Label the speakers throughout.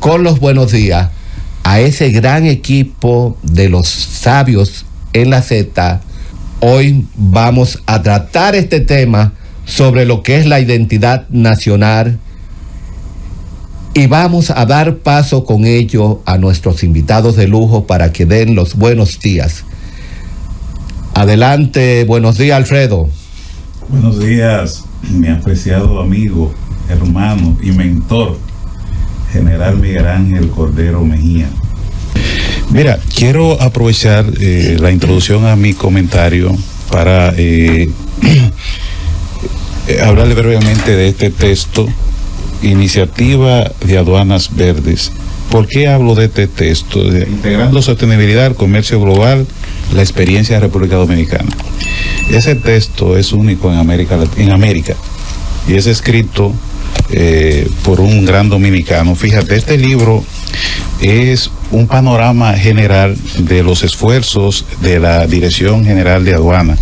Speaker 1: con los buenos días a ese gran equipo de los sabios en la Z. Hoy vamos a tratar este tema sobre lo que es la identidad nacional y vamos a dar paso con ello a nuestros invitados de lujo para que den los buenos días. Adelante, buenos días, Alfredo.
Speaker 2: Buenos días, mi apreciado amigo, hermano y mentor, General Miguel Ángel Cordero Mejía. Mira, quiero aprovechar la introducción a mi comentario para hablarle brevemente de este texto, Iniciativa de Aduanas Verdes. ¿Por qué hablo de este texto? Integrando sostenibilidad al comercio global, la experiencia de República Dominicana. Ese texto es único en América y es escrito por un gran dominicano. Fíjate, este libro es un panorama general de los esfuerzos de la Dirección General de Aduana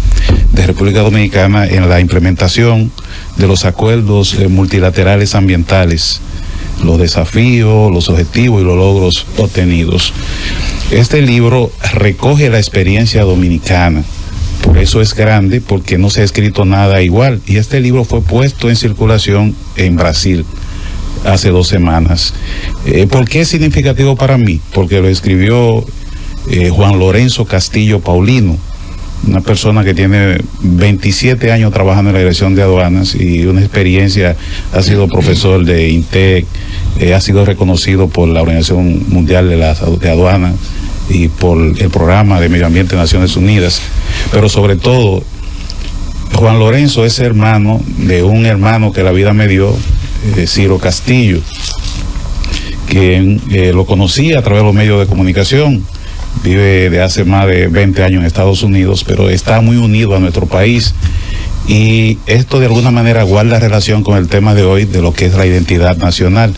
Speaker 2: de República Dominicana en la implementación de los acuerdos multilaterales ambientales, los desafíos, los objetivos y los logros obtenidos. Este libro recoge la experiencia dominicana, por eso es grande, porque no se ha escrito nada igual, y este libro fue puesto en circulación en Brasil hace 2 semanas. ¿Por qué es significativo para mí? Porque lo escribió Juan Lorenzo Castillo Paulino, una persona que tiene 27 años trabajando en la Dirección de Aduanas y una experiencia, ha sido profesor de INTEC, ha sido reconocido por la Organización Mundial de Aduanas y por el Programa de Medio Ambiente de Naciones Unidas. Pero sobre todo, Juan Lorenzo es hermano de un hermano que la vida me dio, Ciro Castillo, quien lo conocí a través de los medios de comunicación. Vive de hace más de 20 años en Estados Unidos, pero está muy unido a nuestro país, y esto de alguna manera guarda relación con el tema de hoy, de lo que es la identidad nacional.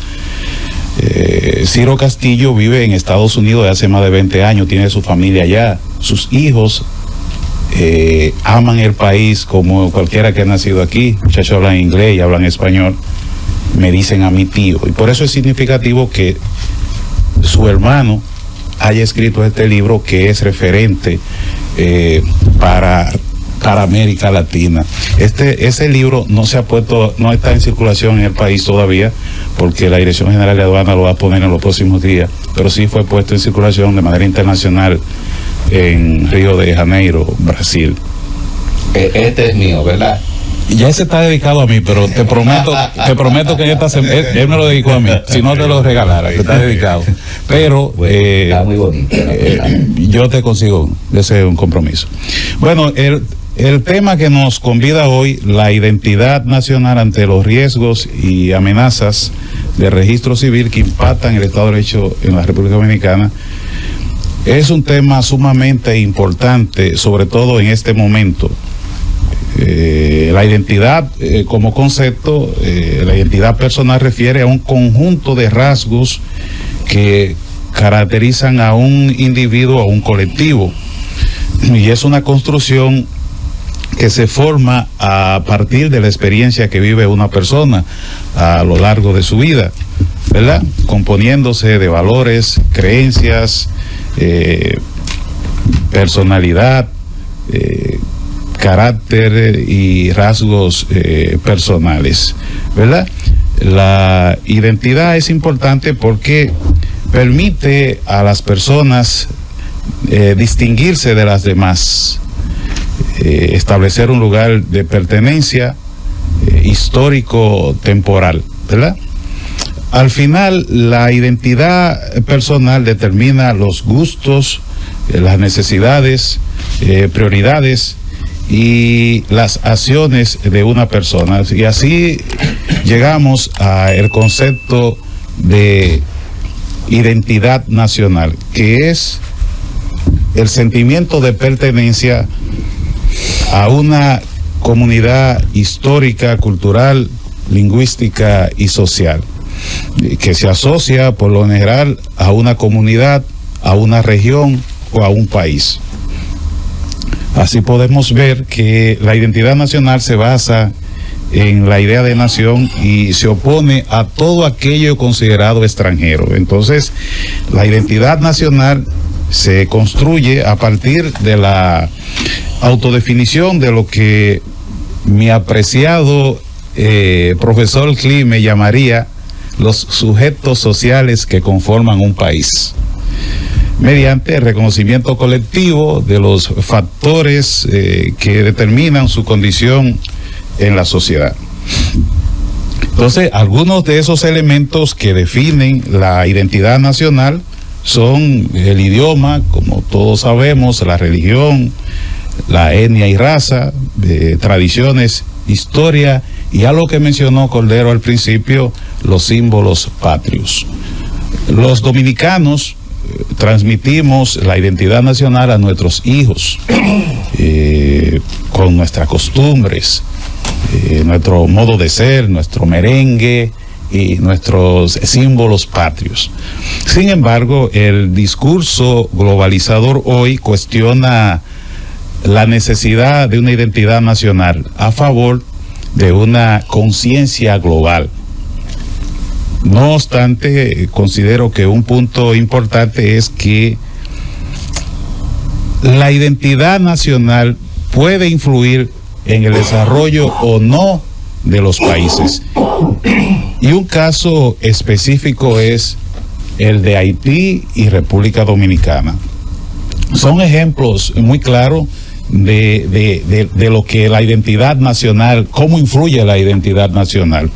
Speaker 2: Ciro Castillo vive en Estados Unidos de hace más de 20 años, tiene su familia allá, sus hijos aman el país como cualquiera que ha nacido aquí. Muchachos hablan inglés y hablan español, me dicen a mi tío, y por eso es significativo que su hermano haya escrito este libro, que es referente para América Latina. Ese libro no está en circulación en el país todavía, porque la Dirección General de Aduanas lo va a poner en los próximos días, pero sí fue puesto en circulación de manera internacional en Río de Janeiro, Brasil.
Speaker 1: Este es mío, ¿verdad?
Speaker 2: Ya ese está dedicado a mí, pero te prometo que en esta semana, él me lo dedicó a mí, si no te lo regalara, que está dedicado. Pero
Speaker 1: está muy bonito.
Speaker 2: Yo te consigo, ese es un compromiso. Bueno, el tema que nos convida hoy, la identidad nacional ante los riesgos y amenazas de registro civil que impactan el Estado de Derecho en la República Dominicana, es un tema sumamente importante, sobre todo en este momento. La identidad como concepto, la identidad personal refiere a un conjunto de rasgos que caracterizan a un individuo, a un colectivo, y es una construcción que se forma a partir de la experiencia que vive una persona a lo largo de su vida, ¿verdad? Componiéndose de valores, creencias, personalidad, carácter y rasgos personales, ¿verdad? La identidad es importante porque permite a las personas distinguirse de las demás, establecer un lugar de pertenencia histórico temporal, ¿verdad? Al final, la identidad personal determina los gustos, las necesidades, prioridades y las acciones de una persona, y así llegamos al concepto de identidad nacional, que es el sentimiento de pertenencia a una comunidad histórica, cultural, lingüística y social, que se asocia por lo general a una comunidad, a una región o a un país. Así podemos ver que la identidad nacional se basa en la idea de nación y se opone a todo aquello considerado extranjero. Entonces, la identidad nacional se construye a partir de la autodefinición de lo que mi apreciado profesor Clime llamaría los sujetos sociales que conforman un país, mediante el reconocimiento colectivo de los factores que determinan su condición en la sociedad. Entonces, algunos de esos elementos que definen la identidad nacional son el idioma, como todos sabemos, la religión, la etnia y raza, tradiciones, historia y algo que mencionó Cordero al principio, los símbolos patrios. Los dominicanos transmitimos la identidad nacional a nuestros hijos con nuestras costumbres, nuestro modo de ser, nuestro merengue y nuestros símbolos patrios. Sin embargo, el discurso globalizador hoy cuestiona la necesidad de una identidad nacional a favor de una conciencia global. No obstante, considero que un punto importante es que la identidad nacional puede influir en el desarrollo o no de los países. Y un caso específico es el de Haití y República Dominicana. Son ejemplos muy claros de lo que la identidad nacional, cómo influye la identidad nacional.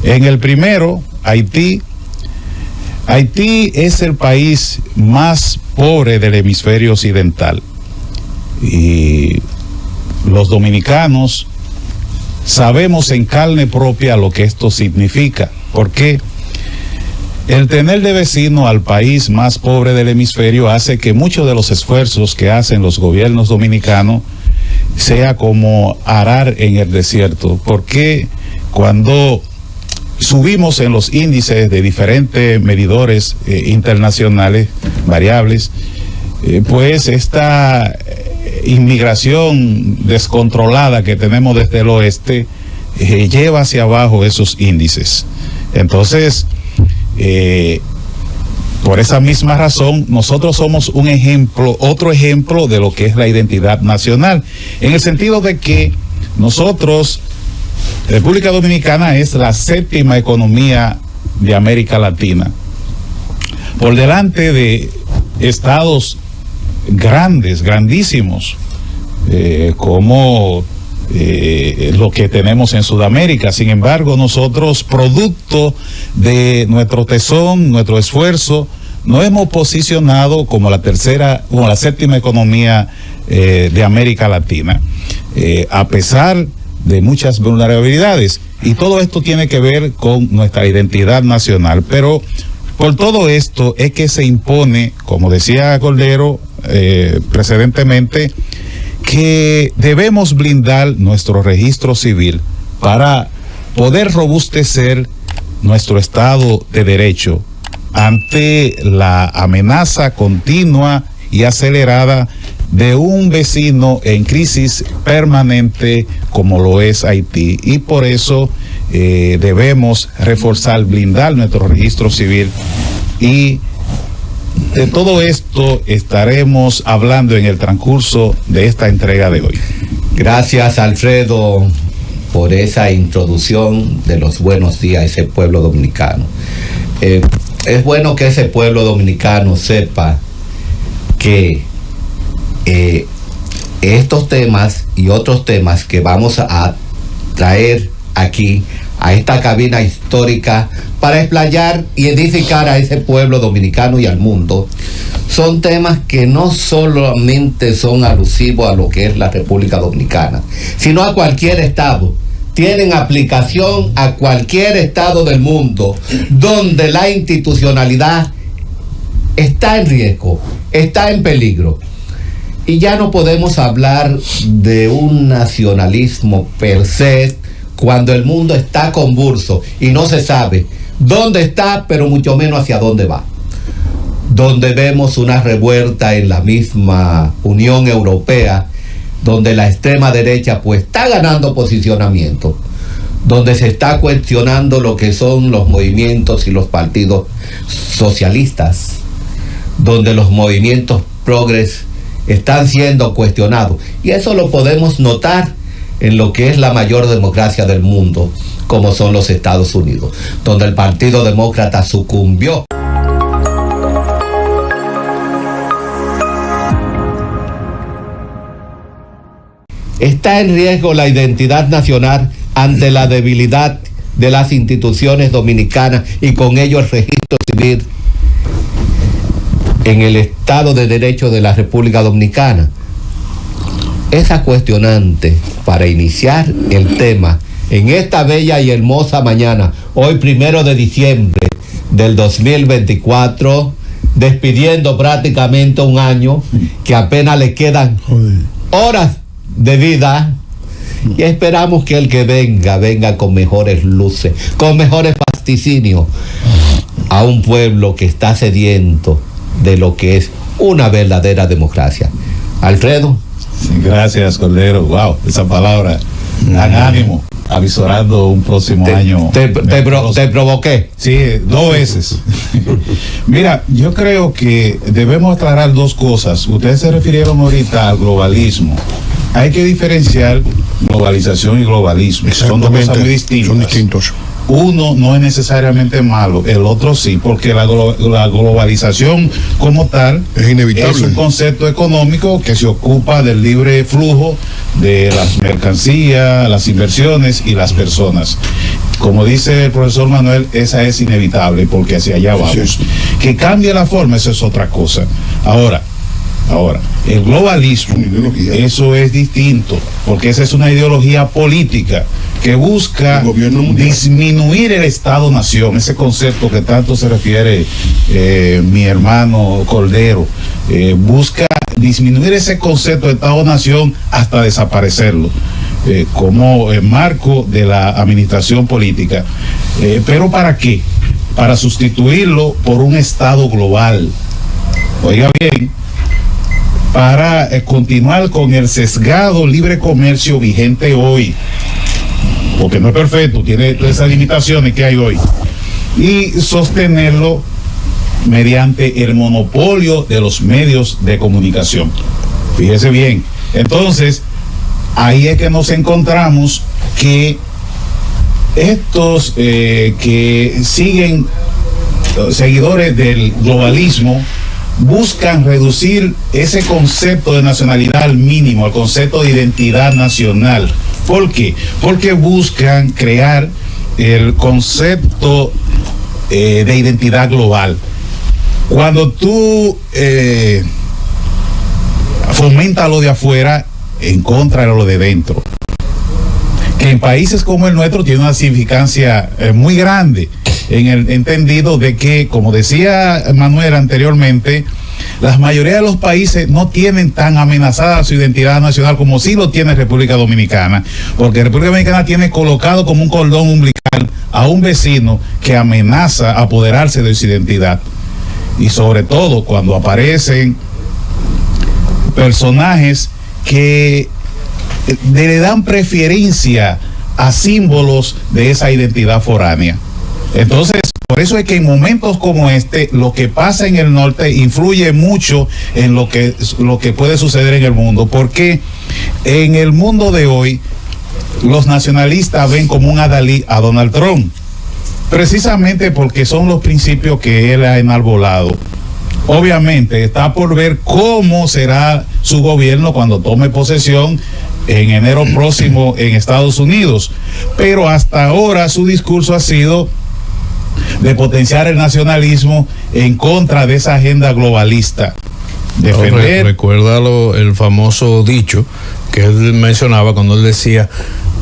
Speaker 2: En el primero, Haití es el país más pobre del hemisferio occidental. Y los dominicanos sabemos en carne propia lo que esto significa, porque el tener de vecino al país más pobre del hemisferio hace que muchos de los esfuerzos que hacen los gobiernos dominicanos sea como arar en el desierto, porque cuando subimos en los índices de diferentes medidores internacionales, variables, pues esta inmigración descontrolada que tenemos desde el oeste lleva hacia abajo esos índices. Entonces, por esa misma razón, nosotros somos un ejemplo, otro ejemplo de lo que es la identidad nacional, en el sentido de que nosotros, República Dominicana es la séptima economía de América Latina, por delante de estados grandes, grandísimos, como lo que tenemos en Sudamérica. Sin embargo, nosotros, producto de nuestro tesón, nuestro esfuerzo, nos hemos posicionado como la séptima economía de América Latina, a pesar de muchas vulnerabilidades, y todo esto tiene que ver con nuestra identidad nacional. Pero por todo esto es que se impone, como decía Cordero precedentemente, que debemos blindar nuestro registro civil para poder robustecer nuestro Estado de Derecho ante la amenaza continua y acelerada de un vecino en crisis permanente como lo es Haití. Y por eso debemos reforzar, blindar nuestro registro civil, y de todo esto estaremos hablando en el transcurso de esta entrega de hoy.
Speaker 1: Gracias, Alfredo, por esa introducción de los buenos días a ese pueblo dominicano. Es bueno que ese pueblo dominicano sepa que estos temas y otros temas que vamos a traer aquí a esta cabina histórica para explayar y edificar a ese pueblo dominicano y al mundo, son temas que no solamente son alusivos a lo que es la República Dominicana, sino a cualquier estado. Tienen aplicación a cualquier estado del mundo donde la institucionalidad está en riesgo, está en peligro. Y ya no podemos hablar de un nacionalismo per se cuando el mundo está convulso y no se sabe dónde está, pero mucho menos hacia dónde va. Donde vemos una revuelta en la misma Unión Europea, donde la extrema derecha pues está ganando posicionamiento, donde se está cuestionando lo que son los movimientos y los partidos socialistas, donde los movimientos progres están siendo cuestionados. Y eso lo podemos notar en lo que es la mayor democracia del mundo, como son los Estados Unidos, donde el Partido Demócrata sucumbió. Está en riesgo la identidad nacional ante la debilidad de las instituciones dominicanas y con ello el registro civil en el Estado de Derecho de la República Dominicana. Esa cuestionante para iniciar el tema en esta bella y hermosa mañana, hoy 1 de diciembre del 2024, despidiendo prácticamente un año que apenas le quedan horas de vida, y esperamos que el que venga con mejores luces, con mejores vaticinios a un pueblo que está sediento de lo que es una verdadera democracia. Alfredo.
Speaker 2: Gracias, Cordero. Wow, esa palabra dan ánimo, avisorando un próximo año.
Speaker 1: Te provoqué.
Speaker 2: Sí, 2 veces. Mira, yo creo que debemos aclarar 2 cosas. Ustedes se refirieron ahorita al globalismo. Hay que diferenciar globalización y globalismo. Son 2 cosas muy distintas.
Speaker 3: Son distintos.
Speaker 2: Uno no es necesariamente malo, el otro sí, porque la globalización como tal
Speaker 3: es inevitable.
Speaker 2: Es un concepto económico que se ocupa del libre flujo de las mercancías, las inversiones y las personas. Como dice el profesor Manuel, esa es inevitable porque hacia allá vamos. Sí. Que cambie la forma, eso es otra cosa. Ahora, el globalismo, eso es distinto, porque esa es una ideología política que busca disminuir el Estado-Nación, ese concepto que tanto se refiere mi hermano Cordero, busca disminuir ese concepto de Estado-Nación hasta desaparecerlo, como marco de la administración política. ¿Pero para qué? Para sustituirlo por un Estado global. Oiga bien, para continuar con el sesgado libre comercio vigente hoy, porque no es perfecto, tiene esas limitaciones que hay hoy, y sostenerlo mediante el monopolio de los medios de comunicación. Fíjese bien, entonces ahí es que nos encontramos que estos que siguen seguidores del globalismo buscan reducir ese concepto de nacionalidad al mínimo, al concepto de identidad nacional. ¿Por qué? Porque buscan crear el concepto de identidad global. Cuando tú fomentas lo de afuera en contra de lo de dentro, que en países como el nuestro tiene una significancia muy grande, en el entendido de que, como decía Manuel anteriormente, la mayoría de los países no tienen tan amenazada su identidad nacional como sí lo tiene República Dominicana, porque República Dominicana tiene colocado como un cordón umbilical a un vecino que amenaza apoderarse de su identidad. Y sobre todo cuando aparecen personajes que le dan preferencia a símbolos de esa identidad foránea. Entonces, por eso es que en momentos como este, lo que pasa en el norte influye mucho en lo que puede suceder en el mundo, porque en el mundo de hoy los nacionalistas ven como un adalid a Donald Trump, precisamente porque son los principios que él ha enarbolado. Obviamente está por ver cómo será su gobierno cuando tome posesión en enero próximo en Estados Unidos, pero hasta ahora su discurso ha sido de potenciar el nacionalismo en contra de esa agenda globalista.
Speaker 4: Recuerda el famoso dicho que él mencionaba cuando él decía: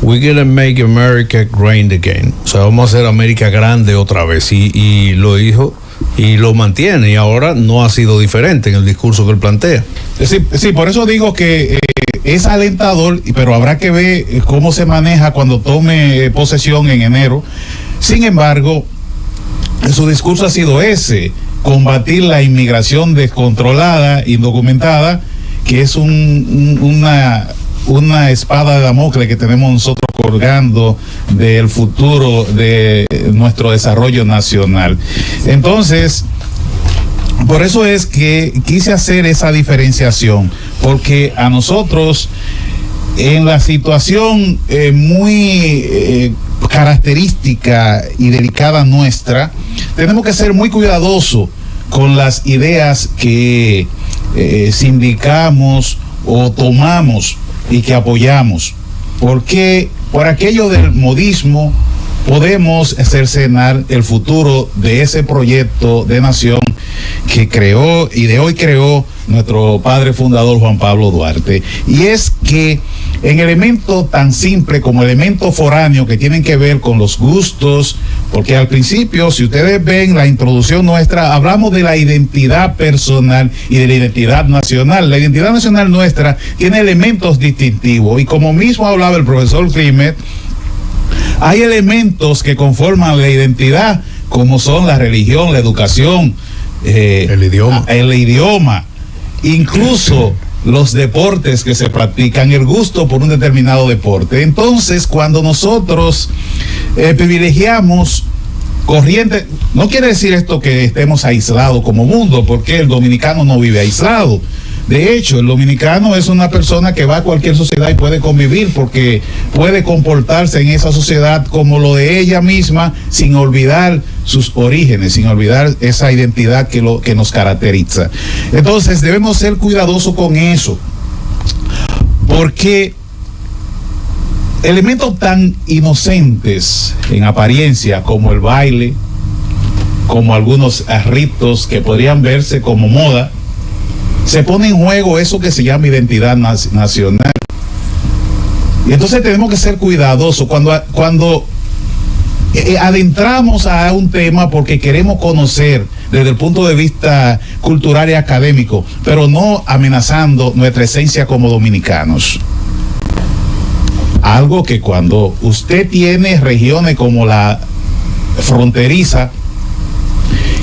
Speaker 4: "We're gonna make America great again", o sea, vamos a hacer América grande otra vez, y lo dijo y lo mantiene, y ahora no ha sido diferente en el discurso que él plantea.
Speaker 2: Sí, por eso digo que es alentador, pero habrá que ver cómo se maneja cuando tome posesión en enero. Sin embargo, su discurso ha sido ese: combatir la inmigración descontrolada, indocumentada, que es un una espada de Damocles que tenemos nosotros colgando del futuro de nuestro desarrollo nacional. Entonces, por eso es que quise hacer esa diferenciación, porque a nosotros, en la situación muy característica y delicada nuestra, tenemos que ser muy cuidadosos con las ideas que sindicamos o tomamos y que apoyamos, porque por aquello del modismo podemos cercenar el futuro de ese proyecto de nación que creó y de hoy creó nuestro padre fundador Juan Pablo Duarte. Y es que en elementos tan simples como elementos foráneos que tienen que ver con los gustos, porque al principio, si ustedes ven la introducción nuestra, hablamos de la identidad personal y de la identidad nacional. La identidad nacional nuestra tiene elementos distintivos, y como mismo hablaba el profesor Climet, hay elementos que conforman la identidad, como son la religión, la educación, el idioma, incluso los deportes que se practican, el gusto por un determinado deporte. Entonces, cuando nosotros privilegiamos corriente, no quiere decir esto que estemos aislados como mundo, porque el dominicano no vive aislado. De hecho, el dominicano es una persona que va a cualquier sociedad y puede convivir, porque puede comportarse en esa sociedad como lo de ella misma, sin olvidar sus orígenes, sin olvidar esa identidad que nos caracteriza. Entonces, debemos ser cuidadosos con eso, porque elementos tan inocentes en apariencia como el baile, como algunos ritos que podrían verse como moda, se pone en juego eso que se llama identidad nacional. Y entonces tenemos que ser cuidadosos cuando adentramos a un tema, porque queremos conocer desde el punto de vista cultural y académico, pero no amenazando nuestra esencia como dominicanos. Algo que cuando usted tiene regiones como la fronteriza,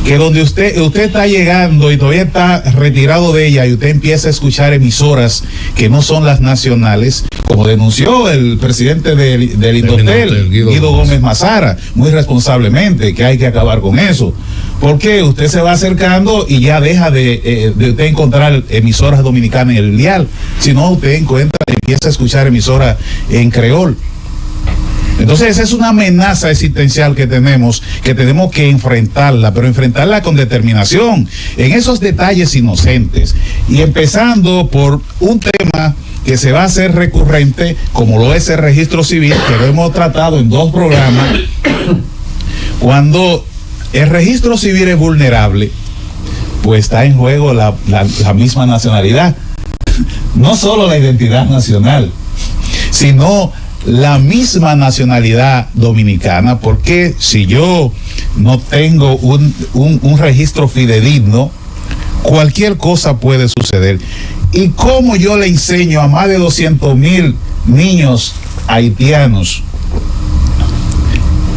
Speaker 2: que donde usted está llegando y todavía está retirado de ella, y usted empieza a escuchar emisoras que no son las nacionales, como denunció el presidente del Indotel, Guido Gómez Mazara, muy responsablemente, que hay que acabar con eso, porque usted se va acercando y ya deja de usted encontrar emisoras dominicanas en el dial, sino usted empieza a escuchar emisoras en creol. Entonces esa es una amenaza existencial que tenemos que enfrentarla, pero enfrentarla con determinación, en esos detalles inocentes, y empezando por un tema que se va a hacer recurrente, como lo es el registro civil, que lo hemos tratado en 2 programas. Cuando el registro civil es vulnerable, pues está en juego la misma nacionalidad, no solo la identidad nacional, sino la misma nacionalidad dominicana, porque si yo no tengo un registro fidedigno, cualquier cosa puede suceder. ¿Y cómo yo le enseño a más de 200,000 niños haitianos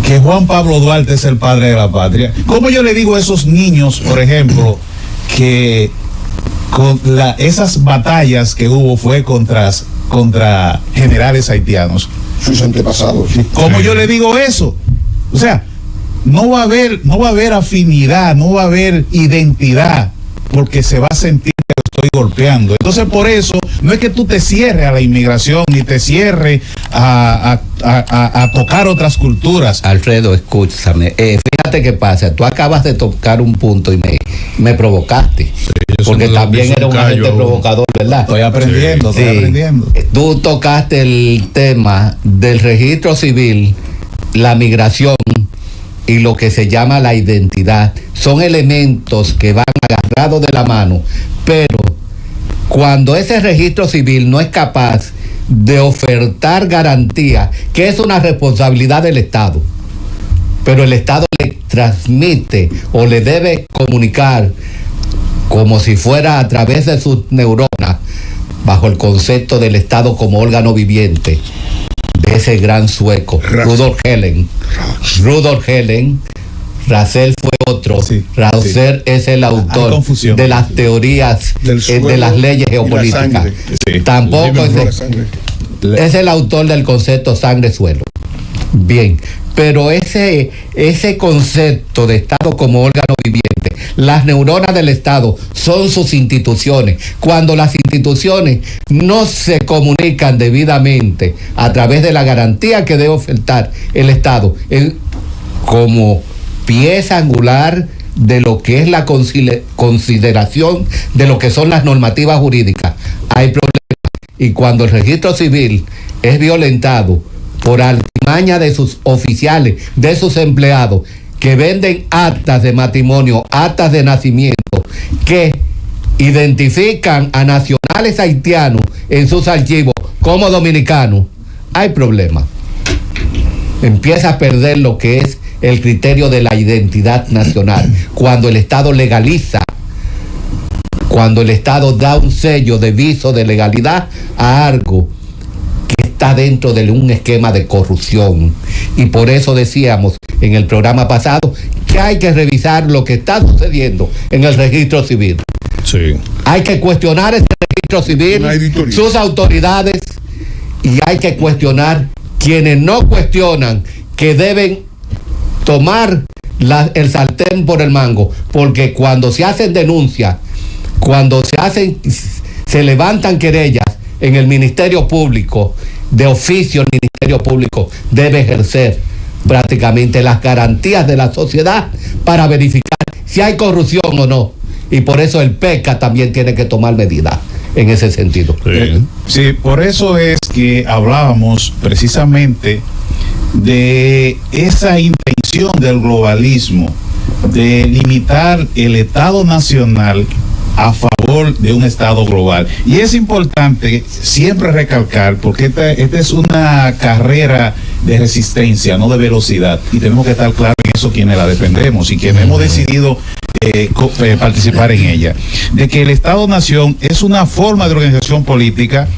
Speaker 2: que Juan Pablo Duarte es el padre de la patria? ¿Cómo yo le digo a esos niños, por ejemplo, que esas batallas que hubo fue contra generales haitianos?
Speaker 3: Sus antepasados.
Speaker 2: ¿Cómo yo le digo eso? O sea, no va a haber afinidad, no va a haber identidad, porque se va a sentir que lo estoy golpeando. Entonces, por eso, no es que tú te cierres a la inmigración, ni te cierres a tocar otras culturas.
Speaker 1: Alfredo, escúchame, fíjate qué pasa, tú acabas de tocar un punto y me provocaste, sí, porque también era un agente provocador, ¿verdad?
Speaker 2: Estoy aprendiendo,
Speaker 1: sí. Tú tocaste el tema del registro civil, la migración y lo que se llama la identidad. Son elementos que van agarrados de la mano, pero cuando ese registro civil no es capaz de ofertar garantía, que es una responsabilidad del Estado, pero el Estado le transmite o le debe comunicar como si fuera a través de sus neuronas, bajo el concepto del Estado como órgano viviente de ese gran sueco, Rudolf Helen. Russell fue otro. Sí, Russell es el autor de las teorías de las leyes geopolíticas.
Speaker 3: Sí.
Speaker 1: Tampoco es el autor del concepto sangre-suelo. Bien, pero ese concepto de Estado como órgano viviente, las neuronas del Estado son sus instituciones. Cuando las instituciones no se comunican debidamente a través de la garantía que debe ofertar el Estado como pieza angular de lo que es la consideración de lo que son las normativas jurídicas, hay problemas. Y cuando el registro civil es violentado por artimaña de sus oficiales, de sus empleados, que venden actas de matrimonio, actas de nacimiento, que identifican a nacionales haitianos en sus archivos como dominicanos, hay problemas. Empieza a perder lo que es el criterio de la identidad nacional. Cuando el Estado legaliza, cuando el Estado da un sello de viso de legalidad a algo que está dentro de un esquema de corrupción. Y por eso decíamos en el programa pasado que hay que revisar lo que está sucediendo en el registro civil.
Speaker 4: Sí.
Speaker 1: Hay que cuestionar ese registro civil, sus autoridades, y hay que cuestionar quienes no cuestionan, que deben tomar el sartén por el mango, porque cuando se hacen denuncias, cuando se levantan querellas en el Ministerio Público, de oficio el Ministerio Público debe ejercer prácticamente las garantías de la sociedad para verificar si hay corrupción o no. Y por eso el PECA también tiene que tomar medidas en ese sentido.
Speaker 2: Sí, por eso es que hablábamos precisamente de esa intención del globalismo de limitar el Estado nacional a favor de un Estado global. Y es importante siempre recalcar, porque esta es una carrera de resistencia, no de velocidad, y tenemos que estar claros en eso quienes la defendemos y quienes hemos decidido participar en ella, de que el Estado-Nación es una forma de organización política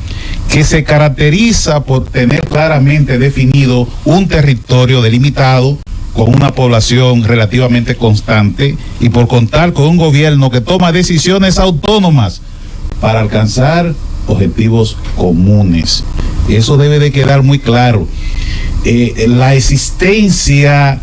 Speaker 2: que se caracteriza por tener claramente definido un territorio delimitado, con una población relativamente constante y por contar con un gobierno que toma decisiones autónomas para alcanzar objetivos comunes. Eso debe de quedar muy claro. La existencia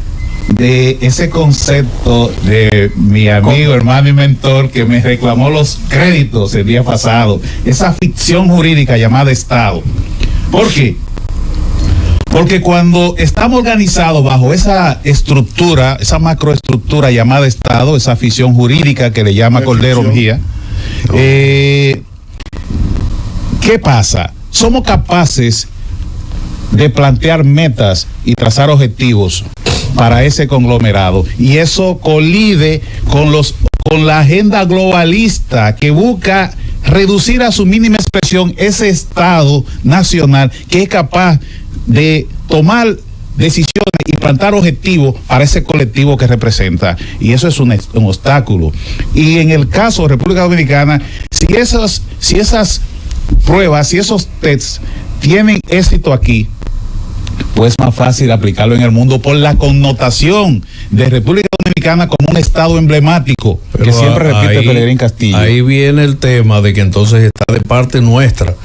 Speaker 2: de ese concepto de mi amigo, hermano y mentor que me reclamó los créditos el día pasado, esa ficción jurídica llamada Estado. ¿Por qué? Porque cuando estamos organizados bajo esa estructura, esa macroestructura llamada Estado, esa ficción jurídica que le llama Cordero Mejía, ¿qué pasa? Somos capaces de plantear metas y trazar objetivos para ese conglomerado, y eso colide con la agenda globalista que busca reducir a su mínima expresión ese Estado nacional que es capaz de tomar decisiones y plantar objetivos para ese colectivo que representa, y eso es un obstáculo. Y en el caso de República Dominicana, si esas pruebas, si esos tests tienen éxito aquí, pues es más fácil aplicarlo en el mundo por la connotación de República Dominicana como un estado emblemático. Pero que siempre repite Pelegrín Castillo.
Speaker 4: Ahí viene el tema de que entonces está de parte nuestra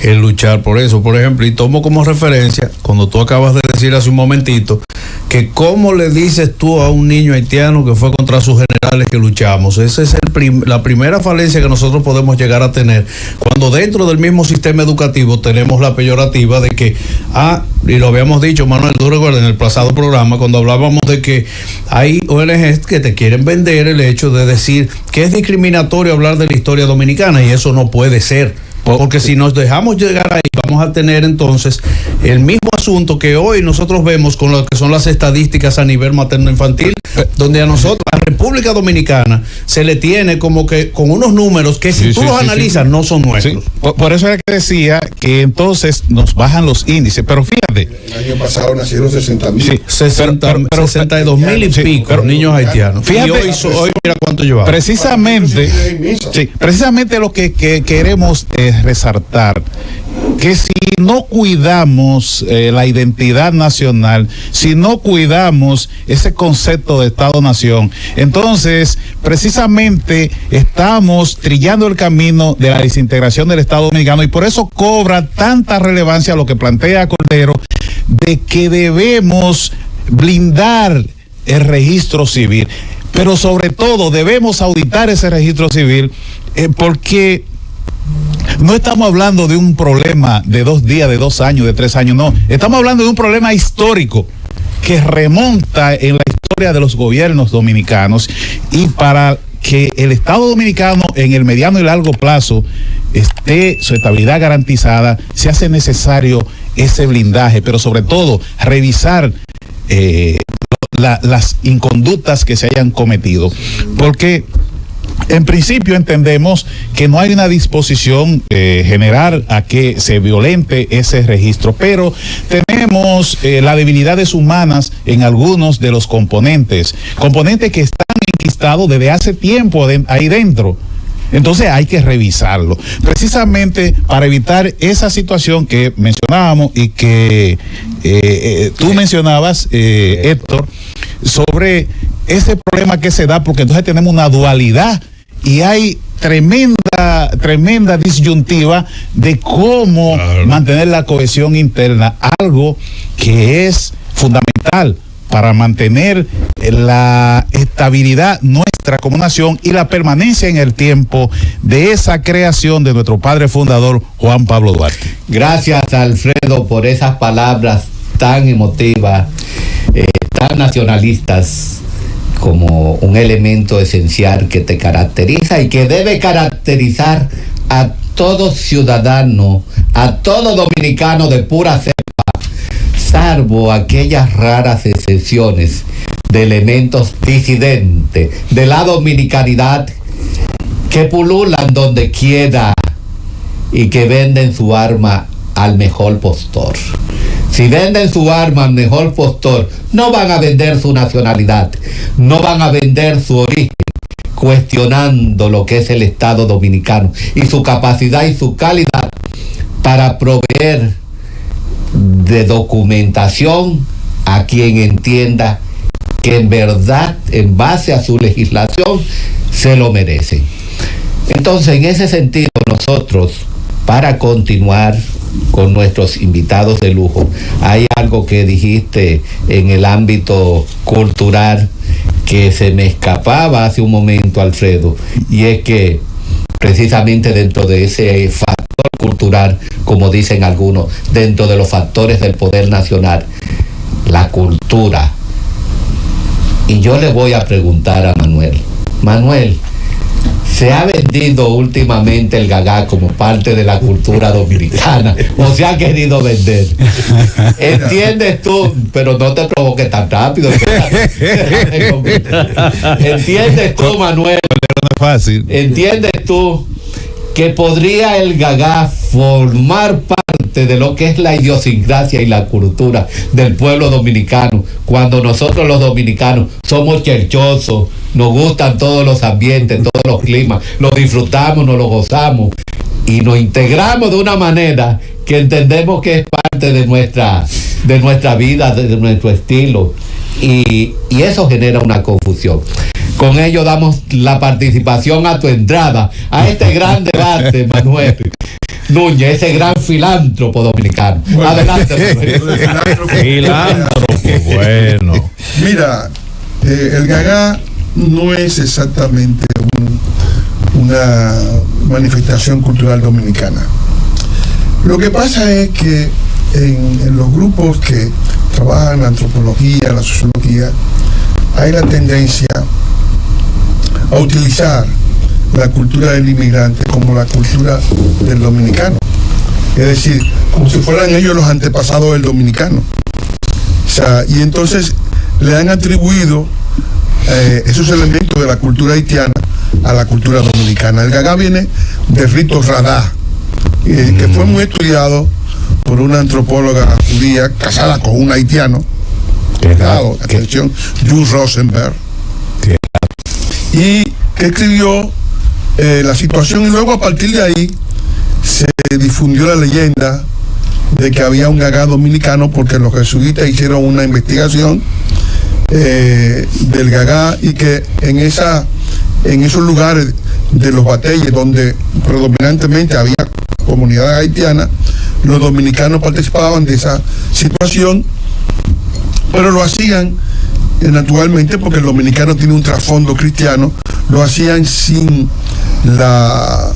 Speaker 4: el luchar por eso. Por ejemplo, y tomo como referencia, cuando tú acabas de decir hace un momentito, que cómo le dices tú a un niño haitiano que fue contra sus generales que luchamos. Esa es la primera falencia que nosotros podemos llegar a tener, cuando dentro del mismo sistema educativo tenemos la peyorativa de que, y lo habíamos dicho, Manuel, tú recuerdas en el pasado programa, cuando hablábamos de que hay ONGs que te quieren vender el hecho de decir que es discriminatorio hablar de la historia dominicana, y eso no puede ser. Porque si nos dejamos llegar ahí, vamos a tener entonces el mismo asunto que hoy nosotros vemos con lo que son las estadísticas a nivel materno-infantil, donde a nosotros, a República Dominicana, se le tiene como que con unos números que si tú los analizas no son nuestros.
Speaker 2: Por eso era que decía que entonces nos bajan los índices, pero fíjate.
Speaker 3: El año pasado nacieron 60,000.
Speaker 4: 62,000 y pico niños haitianos.
Speaker 2: Fíjate,
Speaker 4: y hoy mira cuánto llevamos.
Speaker 2: Precisamente lo que queremos resaltar, que si no cuidamos la identidad nacional, si no cuidamos ese concepto de Estado-nación. Entonces, precisamente estamos trillando el camino de la desintegración del Estado Dominicano y por eso cobra tanta relevancia lo que plantea Cordero de que debemos blindar el registro civil, pero sobre todo debemos auditar ese registro civil porque no estamos hablando de un problema de 2 días, de 2 años, de 3 años, no. Estamos hablando de un problema histórico que remonta en la historia de los gobiernos dominicanos, y para que el Estado dominicano en el mediano y largo plazo esté su estabilidad garantizada, se hace necesario ese blindaje, pero sobre todo revisar las inconductas que se hayan cometido, porque en principio entendemos que no hay una disposición general a que se violente ese registro, pero tenemos las debilidades humanas en algunos de los componentes que están enquistados desde hace tiempo ahí dentro. Entonces hay que revisarlo, precisamente para evitar esa situación que mencionábamos y que tú mencionabas, Héctor, sobre ese problema que se da, porque entonces tenemos una dualidad y hay tremenda disyuntiva de cómo mantener la cohesión interna, algo que es fundamental para mantener la estabilidad nuestra como nación y la permanencia en el tiempo de esa creación de nuestro padre fundador Juan Pablo Duarte.
Speaker 1: Gracias, Alfredo, por esas palabras tan emotivas, tan nacionalistas, como un elemento esencial que te caracteriza y que debe caracterizar a todo ciudadano, a todo dominicano de pura cepa, salvo aquellas raras excepciones de elementos disidentes de la dominicanidad que pululan donde quiera y que venden su arma al mejor postor. Si venden su arma al mejor postor, no van a vender su nacionalidad, no van a vender su origen, cuestionando lo que es el Estado dominicano y su capacidad y su calidad para proveer de documentación a quien entienda que en verdad, en base a su legislación, se lo merecen. Entonces, en ese sentido, nosotros, para continuar con nuestros invitados de lujo, hay algo que dijiste en el ámbito cultural que se me escapaba hace un momento, Alfredo, y es que precisamente dentro de ese factor cultural, como dicen algunos, dentro de los factores del poder nacional, la cultura. Y yo le voy a preguntar a Manuel, ¿se ha vendido últimamente el gagá como parte de la cultura dominicana o se ha querido vender? ¿Entiendes tú? Pero no te provoques tan rápido. ¿Entiendes tú, Manuel?
Speaker 2: No es fácil.
Speaker 1: ¿Entiendes tú que podría el gagá formar parte de lo que es la idiosincrasia y la cultura del pueblo dominicano, cuando nosotros los dominicanos somos cherchosos, nos gustan todos los ambientes, todos los climas, lo disfrutamos, nos lo gozamos y nos integramos de una manera que entendemos que es parte de nuestra vida, de nuestro estilo, y eso genera una confusión? Con ello damos la participación a tu entrada a este gran debate, Manuel Núñez, ese gran filántropo dominicano. Bueno, adelante, Manuel.
Speaker 4: Filántropo, bueno.
Speaker 3: Mira, el gagá no es exactamente una manifestación cultural dominicana. Lo que pasa es que en los grupos que trabajan en la antropología, la sociología, hay la tendencia a utilizar la cultura del inmigrante como la cultura del dominicano, es decir, como si fueran ellos los antepasados del dominicano. O sea, y entonces le han atribuido esos elementos de la cultura haitiana a la cultura dominicana. El gagá viene de rito radá, que fue muy estudiado por una antropóloga judía casada con un haitiano, atención, Jules Rosenberg, y que escribió la situación, y luego a partir de ahí se difundió la leyenda de que había un gagá dominicano, porque los jesuitas hicieron una investigación del Gagá, y que en esos lugares de los batalles donde predominantemente había comunidades haitianas, los dominicanos participaban de esa situación, pero lo hacían naturalmente porque el dominicano tiene un trasfondo cristiano, lo hacían sin los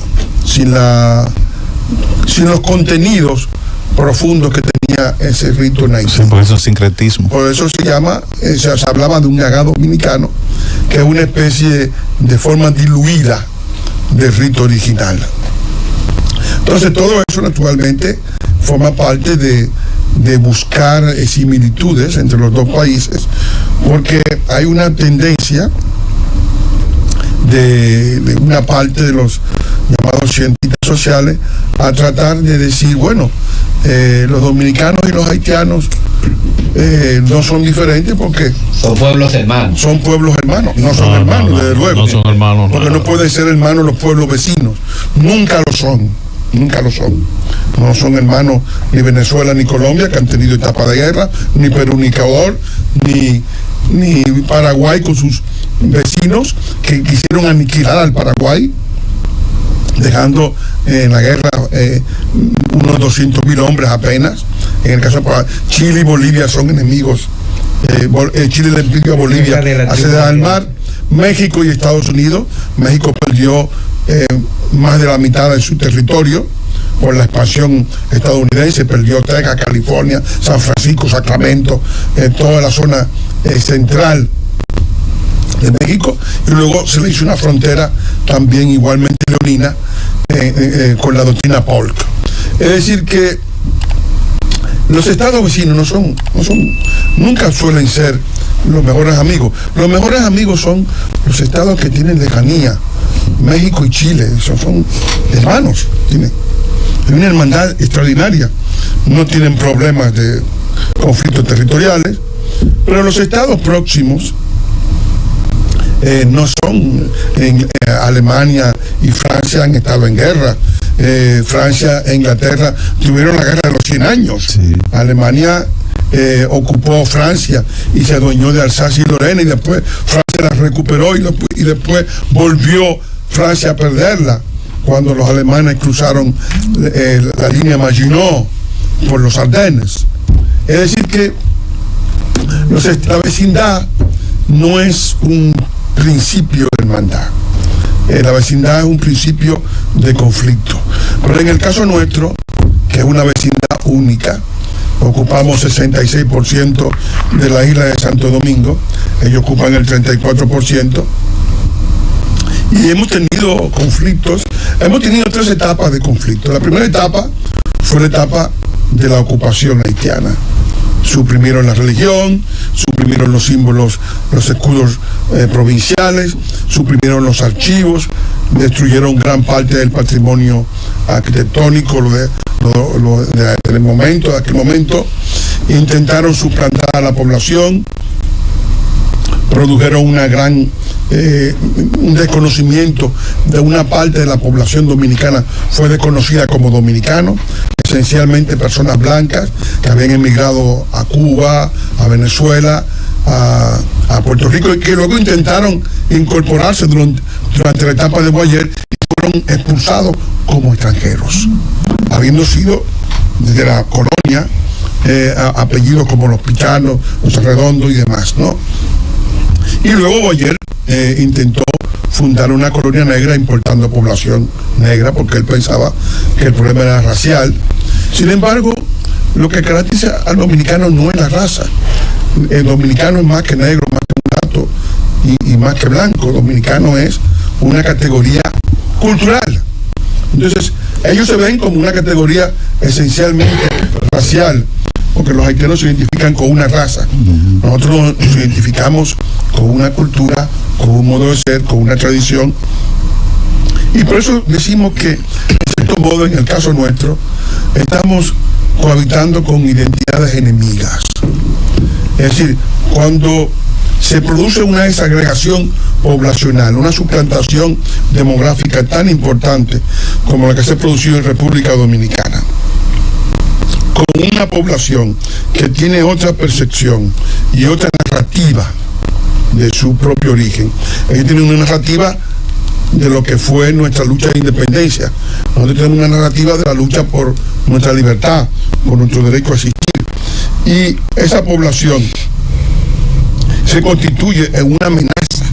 Speaker 3: contenidos profundos que tenía ese rito en Haití.
Speaker 2: Sí, por eso sincretismo.
Speaker 3: Por eso se hablaba de un Gagá dominicano, que es una especie de forma diluida del rito original. Entonces todo eso naturalmente forma parte de buscar similitudes entre los dos países, porque hay una tendencia de una parte de los llamados cientistas sociales a tratar de decir, bueno, los dominicanos y los haitianos no son diferentes porque
Speaker 1: son pueblos hermanos.
Speaker 3: Son pueblos hermanos, no son hermanos, desde luego.
Speaker 4: No son hermanos.
Speaker 3: Porque no pueden ser hermanos los pueblos vecinos. Nunca lo son. No son hermanos ni Venezuela ni Colombia, que han tenido etapa de guerra, ni Perú ni Ecuador, ni Paraguay con sus vecinos que quisieron aniquilar al Paraguay, dejando en la guerra unos 200.000 hombres apenas. En el caso de Paraguay, Chile y Bolivia son enemigos. Chile le pidió a Bolivia acceder al mar. México y Estados Unidos. México perdió más de la mitad de su territorio por la expansión estadounidense. Perdió Texas, California, San Francisco, Sacramento, toda la zona central de México, y luego se le hizo una frontera también igualmente leonina con la doctrina Polk. Es decir que los estados vecinos nunca suelen ser los mejores amigos. Los mejores amigos son los estados que tienen lejanía. México y Chile son hermanos, tienen una hermandad extraordinaria, no tienen problemas de conflictos territoriales, pero los estados próximos no son. Alemania y Francia han estado en guerra. Francia e Inglaterra tuvieron la guerra de los 100 años.
Speaker 2: Sí.
Speaker 3: Alemania ocupó Francia y se adueñó de Alsacia y Lorena, y después Francia la recuperó y después volvió Francia a perderla cuando los alemanes cruzaron la línea Maginot por los Ardennes. Es decir que la vecindad no es un principio de hermandad. La vecindad es un principio de conflicto. Pero en el caso nuestro, que es una vecindad única, ocupamos 66% de la isla de Santo Domingo, ellos ocupan el 34%, y hemos tenido conflictos. Hemos tenido 3 etapas de conflicto. La primera etapa fue la etapa de la ocupación haitiana. Suprimieron la religión, suprimieron los símbolos, los escudos provinciales, suprimieron los archivos, destruyeron gran parte del patrimonio arquitectónico de aquel momento, intentaron suplantar a la población, produjeron un desconocimiento de una parte de la población dominicana. Fue desconocida como dominicano, esencialmente personas blancas que habían emigrado a Cuba, a Venezuela, a Puerto Rico, y que luego intentaron incorporarse durante la etapa de Boyer y fueron expulsados como extranjeros, habiendo sido desde la colonia apellidos como los Pichanos, los Arredondo y demás, ¿no? Y luego Boyer intentó fundar una colonia negra importando población negra, porque él pensaba que el problema era racial. Sin embargo, lo que caracteriza al dominicano no es la raza. El dominicano es más que negro, más que mulato y más que blanco. El dominicano es una categoría cultural. Entonces, ellos se ven como una categoría esencialmente racial, porque los haitianos se identifican con una raza. Nosotros nos identificamos con una cultura, con un modo de ser, con una tradición. Y por eso decimos que, en cierto modo, en el caso nuestro, estamos cohabitando con identidades enemigas. Es decir, cuando se produce una desagregación poblacional, una suplantación demográfica tan importante como la que se ha producido en República Dominicana, con una población que tiene otra percepción y otra narrativa de su propio origen. Ellos tienen una narrativa de lo que fue nuestra lucha de independencia. Nosotros tenemos una narrativa de la lucha por nuestra libertad, por nuestro derecho a existir. Y esa población se constituye en una amenaza,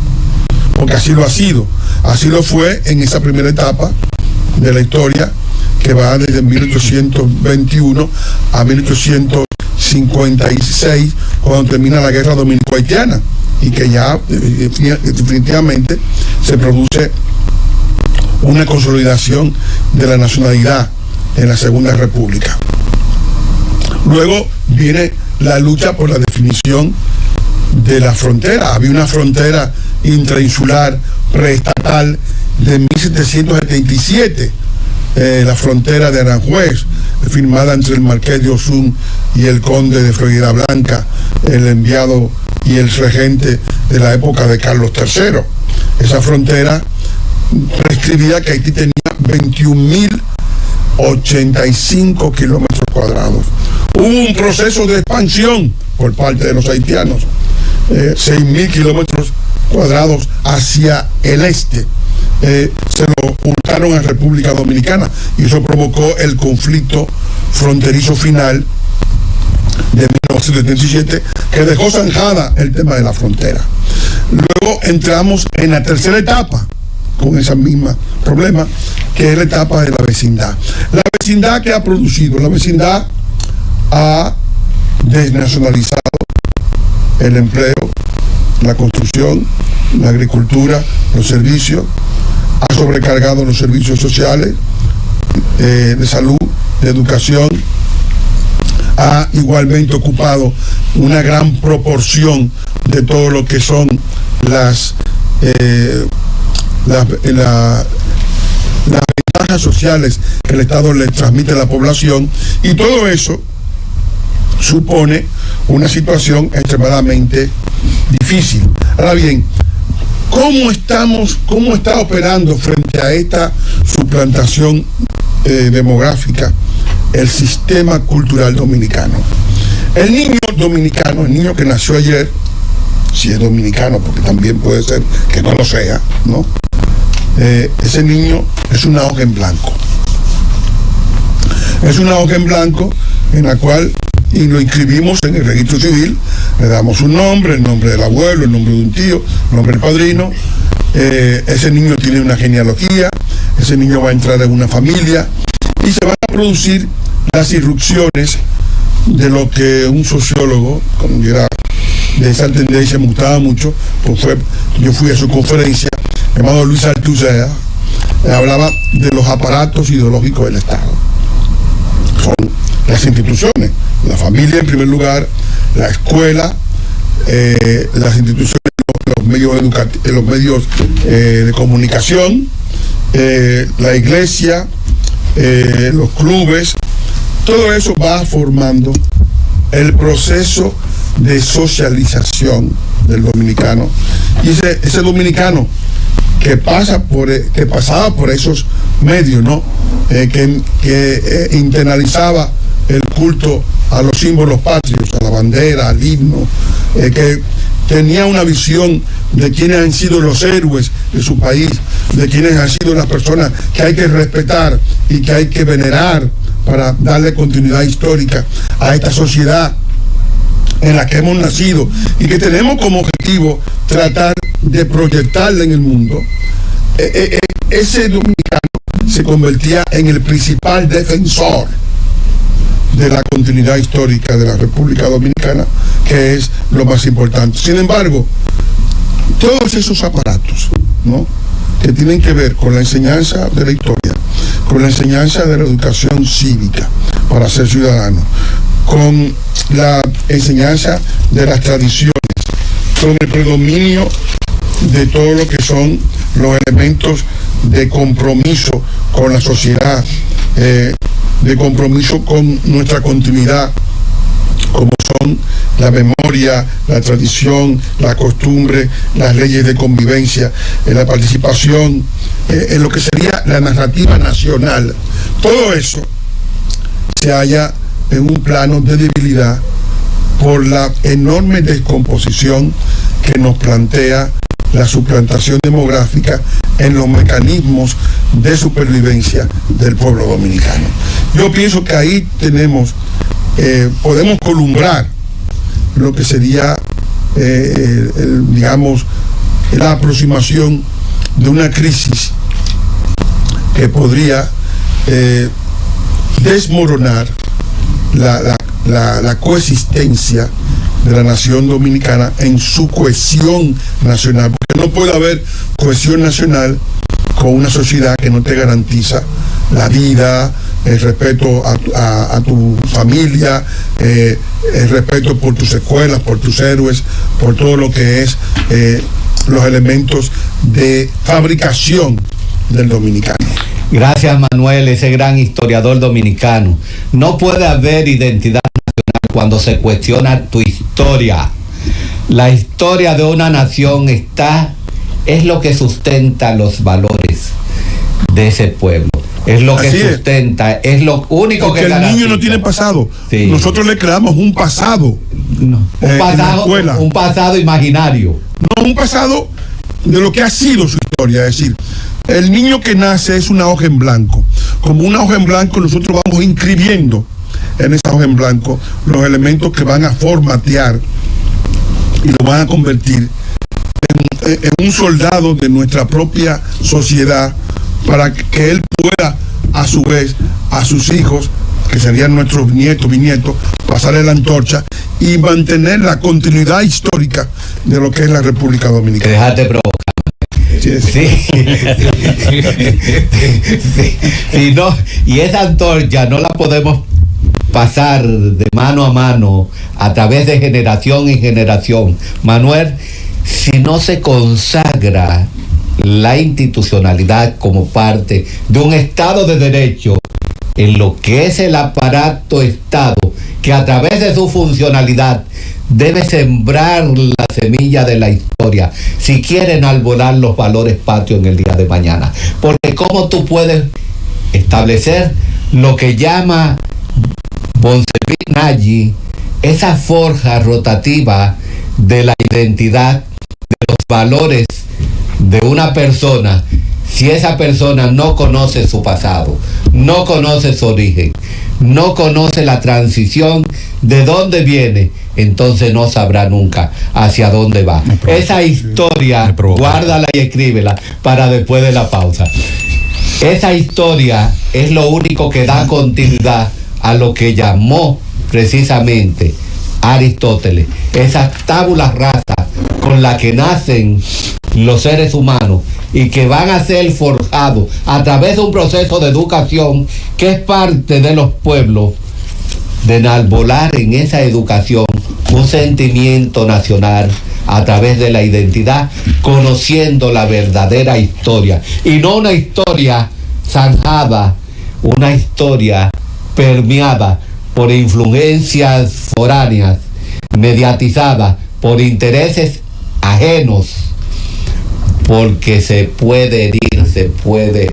Speaker 3: porque así lo ha sido. Así lo fue en esa primera etapa de la historia, que va desde 1821 a 1856, cuando termina la guerra dominico-haitiana, y que ya definitivamente se produce una consolidación de la nacionalidad en la Segunda República. Luego viene la lucha por la definición de la frontera. Había una frontera intrainsular preestatal de 1777, la frontera de Aranjuez, firmada entre el marqués de Osun y el conde de Florida Blanca, el enviado y el regente de la época de Carlos III. Esa frontera prescribía que Haití tenía 21.085 kilómetros cuadrados. Hubo un proceso de expansión por parte de los haitianos, 6.000 kilómetros cuadrados hacia el este. Se lo hurtaron a República Dominicana, y eso provocó el conflicto fronterizo final de 1977, que dejó zanjada el tema de la frontera. Luego entramos en la tercera etapa con ese mismo problema, que es la etapa de la vecindad. La vecindad que ha producido, la vecindad ha desnacionalizado el empleo, la construcción, la agricultura, los servicios, ha sobrecargado los servicios sociales, de salud, de educación, ha igualmente ocupado una gran proporción de todo lo que son las ventajas sociales que el Estado le transmite a la población, y todo eso supone una situación extremadamente difícil. Ahora bien, ¿cómo está operando frente a esta suplantación demográfica el sistema cultural dominicano? El niño dominicano, el niño que nació ayer, si es dominicano, porque también puede ser que no lo sea, ¿no? Ese niño es una hoja en blanco. Es una hoja en blanco en la cual y lo inscribimos en el registro civil, le damos un nombre, el nombre del abuelo, el nombre de un tío, el nombre del padrino. Ese niño tiene una genealogía, ese niño va a entrar en una familia, y se van a producir las irrupciones de lo que un sociólogo, como yo era de esa tendencia, me gustaba mucho, pues yo fui a su conferencia, llamado Luis Althusser, hablaba de los aparatos ideológicos del Estado. Son las instituciones, la familia en primer lugar, la escuela, las instituciones, los medios de comunicación, la iglesia, los clubes. Todo eso va formando el proceso de socialización del dominicano, y ese dominicano que pasaba por esos medios, ¿no? Que internalizaba el culto a los símbolos patrios, a la bandera, al himno, que tenía una visión de quienes han sido los héroes de su país, de quienes han sido las personas que hay que respetar y que hay que venerar para darle continuidad histórica a esta sociedad en la que hemos nacido y que tenemos como objetivo tratar de proyectarla en el mundo. Ese dominicano se convertía en el principal defensor de la continuidad histórica de la República Dominicana, que es lo más importante. Sin embargo, todos esos aparatos, ¿no?, que tienen que ver con la enseñanza de la historia, con la enseñanza de la educación cívica para ser ciudadano, con la enseñanza de las tradiciones, con el predominio de todo lo que son los elementos de compromiso con la sociedad, de compromiso con nuestra continuidad, como son la memoria, la tradición, la costumbre, las leyes de convivencia, la participación en lo que sería la narrativa nacional. Todo eso se halla en un plano de debilidad por la enorme descomposición que nos plantea la suplantación demográfica en los mecanismos de supervivencia del pueblo dominicano. Yo pienso que ahí podemos columbrar lo que sería, digamos, la aproximación de una crisis que podría desmoronar la coexistencia de la nación dominicana en su cohesión nacional, porque no puede haber cohesión nacional con una sociedad que no te garantiza la vida, el respeto a tu familia, el respeto por tus escuelas, por tus héroes, por todo lo que es los elementos de fabricación del dominicano.
Speaker 1: Gracias, Manuel, ese gran historiador dominicano. No puede haber identidad nacional cuando se cuestiona tu historia. La historia de una nación es lo que sustenta los valores de ese pueblo. Es lo que sustenta, es lo único
Speaker 3: porque
Speaker 1: que
Speaker 3: el
Speaker 1: garantiza.
Speaker 3: niño no tiene pasado.
Speaker 1: Sí.
Speaker 3: Nosotros le creamos un pasado.
Speaker 1: No, un pasado imaginario.
Speaker 3: No, un pasado de lo que ha sido su historia. Es decir, el niño que nace es una hoja en blanco. Como una hoja en blanco, nosotros vamos inscribiendo en esa hoja en blanco los elementos que van a formatear y lo van a convertir en un soldado de nuestra propia sociedad, para que él pueda, a su vez, a sus hijos, que serían nuestros nietos, bisnietos, pasarle la antorcha y mantener la continuidad histórica de lo que es la República Dominicana.
Speaker 1: Déjate provocar. Sí, no, y esa antorcha no la podemos pasar de mano a mano a través de generación en generación, Manuel, si no se consagra la institucionalidad como parte de un Estado de Derecho en lo que es el aparato Estado, que a través de su funcionalidad debe sembrar la semilla de la historia si quieren alborar los valores patrios en el día de mañana. Porque ¿cómo tú puedes establecer lo que llama Bonservit Nagy, esa forja rotativa de la identidad, de los valores de una persona, si esa persona no conoce su pasado, no conoce su origen, no conoce la transición de dónde viene, entonces no sabrá nunca hacia dónde va? Esa historia, guárdala y escríbela para después de la pausa. Esa historia es lo único que da continuidad a lo que llamó precisamente Aristóteles, esas tábulas rasas con las que nacen los seres humanos y que van a ser forjados a través de un proceso de educación que es parte de los pueblos, de enarbolar en esa educación un sentimiento nacional a través de la identidad, conociendo la verdadera historia y no una historia zanjada, una historia permeada por influencias foráneas, mediatizadas por intereses ajenos, porque se puede herir, se puede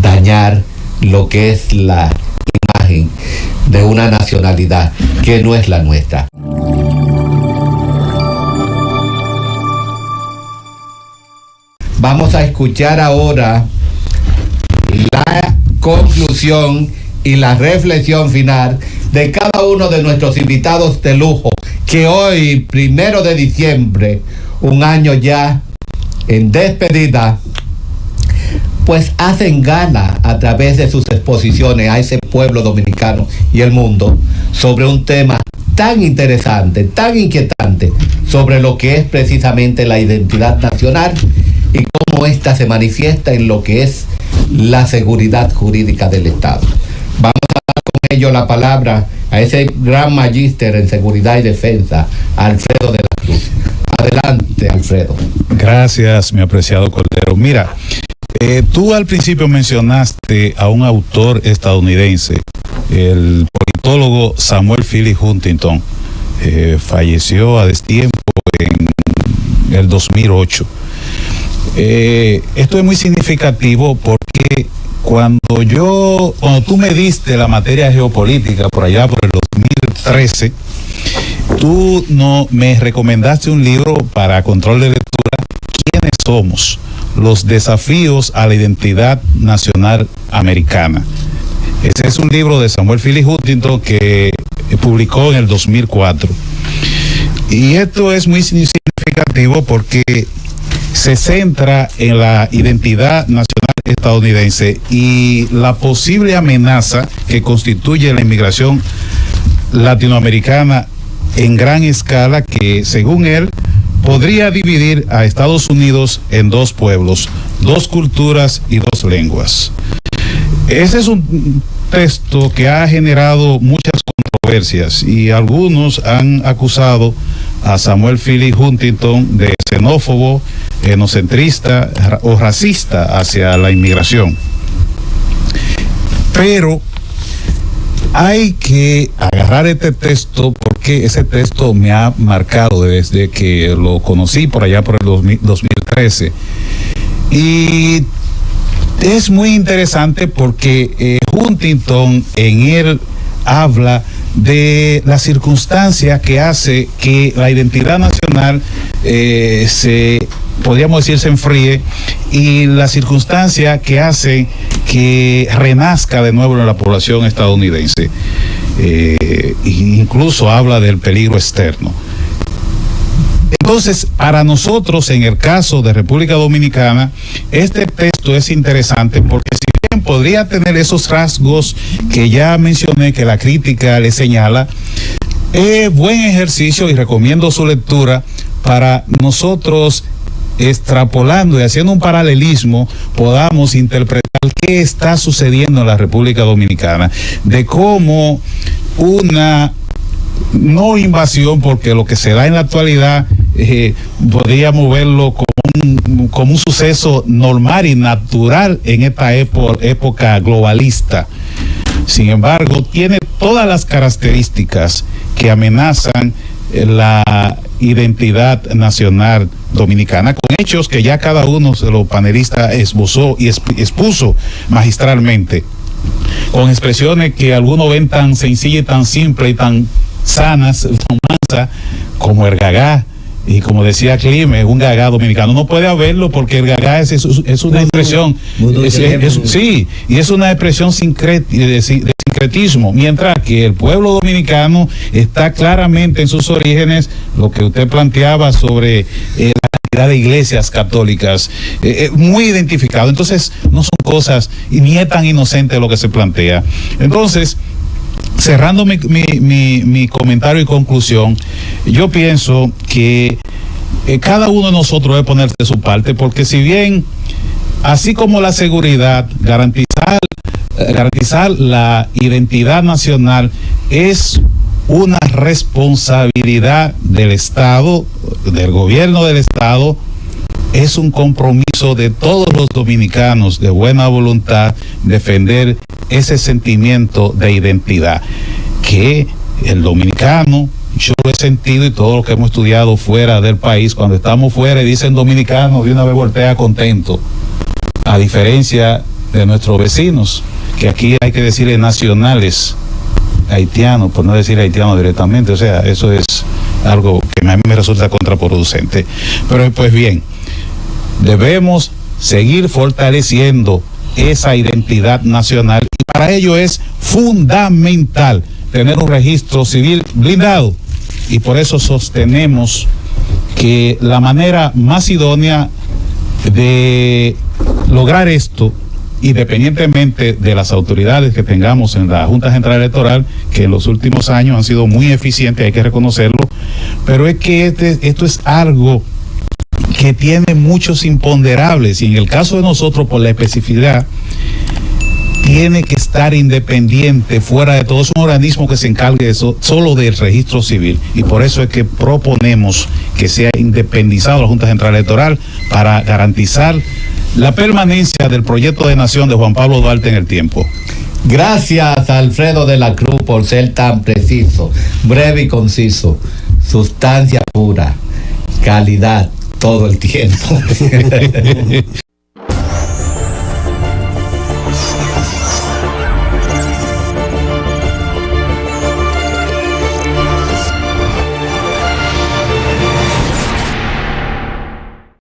Speaker 1: dañar lo que es la imagen de una nacionalidad que no es la nuestra. Vamos a escuchar ahora la conclusión y la reflexión final de cada uno de nuestros invitados de lujo, que hoy, 1 de diciembre, un año ya en despedida, pues hacen gala a través de sus exposiciones a ese pueblo dominicano y el mundo sobre un tema tan interesante, tan inquietante, sobre lo que es precisamente la identidad nacional y cómo ésta se manifiesta en lo que es la seguridad jurídica del Estado. Vamos a dar con ello la palabra a ese gran magíster en seguridad y defensa, Alfredo de la Cruz. Adelante, Alfredo.
Speaker 2: Gracias, mi apreciado Cordero. Mira, tú al principio mencionaste a un autor estadounidense, el politólogo Samuel Philip Huntington. Falleció a destiempo en el 2008. Esto es muy significativo porque cuando tú me diste la materia geopolítica por allá por el 2013, tú me recomendaste un libro para control de lectura, ¿Quiénes somos? Los desafíos a la identidad nacional americana. Ese es un libro de Samuel Phillips Huntington que publicó en el 2004. Y esto es muy significativo porque se centra en la identidad nacional estadounidense y la posible amenaza que constituye la inmigración latinoamericana en gran escala que, según él, podría dividir a Estados Unidos en dos pueblos, dos culturas y dos lenguas. Ese es un texto que ha generado muchas controversias y algunos han acusado a Samuel Phillips Huntington de xenófobo, etnocentrista o racista hacia la inmigración. Pero hay que agarrar este texto porque ese texto me ha marcado desde que lo conocí por allá por el 2013. Y es muy interesante porque Huntington en él habla de la circunstancia que hace que la identidad nacional podríamos decir, se enfríe, y la circunstancia que hace que renazca de nuevo en la población estadounidense. Incluso habla del peligro externo. Entonces, para nosotros, en el caso de República Dominicana, este texto es interesante porque si bien podría tener esos rasgos que ya mencioné, que la crítica le señala, es buen ejercicio y recomiendo su lectura para nosotros, extrapolando y haciendo un paralelismo, podamos interpretar qué está sucediendo en la República Dominicana, de cómo una no invasión, porque lo que se da en la actualidad podríamos verlo como un suceso normal y natural en esta época globalista. Sin embargo, tiene todas las características que amenazan la identidad nacional dominicana, con hechos que ya cada uno de los panelistas esbozó y expuso magistralmente, con expresiones que algunos ven tan sencillas y tan simples y tan sanas, tan mansas, como el gagá. Y como decía Clime, un gagá dominicano no puede haberlo porque el gagá es una expresión, sí, y es una expresión de sincretismo, mientras que el pueblo dominicano está claramente en sus orígenes, lo que usted planteaba sobre la cantidad de iglesias católicas, muy identificado. Entonces no son cosas, y ni es tan inocente lo que se plantea. Entonces, cerrando mi comentario y conclusión, yo pienso que cada uno de nosotros debe ponerse de su parte, porque si bien, así como la seguridad, garantizar la identidad nacional es una responsabilidad del Estado, del gobierno del Estado, es un compromiso de todos los dominicanos de buena voluntad defender ese sentimiento de identidad que el dominicano, yo lo he sentido, y todo lo que hemos estudiado fuera del país, cuando estamos fuera y dicen dominicano, de una vez voltea contento, a diferencia de nuestros vecinos, que aquí hay que decirle nacionales haitianos, por no decir haitianos directamente. O sea, eso es algo que a mí me resulta contraproducente. Pero pues bien, debemos seguir fortaleciendo esa identidad nacional, y para ello es fundamental tener un registro civil blindado, y por eso sostenemos que la manera más idónea de lograr esto, independientemente de las autoridades que tengamos en la Junta Central Electoral, que en los últimos años han sido muy eficientes, hay que reconocerlo, pero es que esto es algo que tiene muchos imponderables, y en el caso de nosotros, por la especificidad, tiene que estar independiente, fuera de todo. Es un organismo que se encargue de eso, solo del registro civil, y por eso es que proponemos que sea independizado la Junta Central Electoral para garantizar la permanencia del proyecto de nación de Juan Pablo Duarte en el tiempo.
Speaker 1: Gracias, Alfredo de la Cruz, por ser tan preciso, breve y conciso. Sustancia pura, calidad todo el tiempo.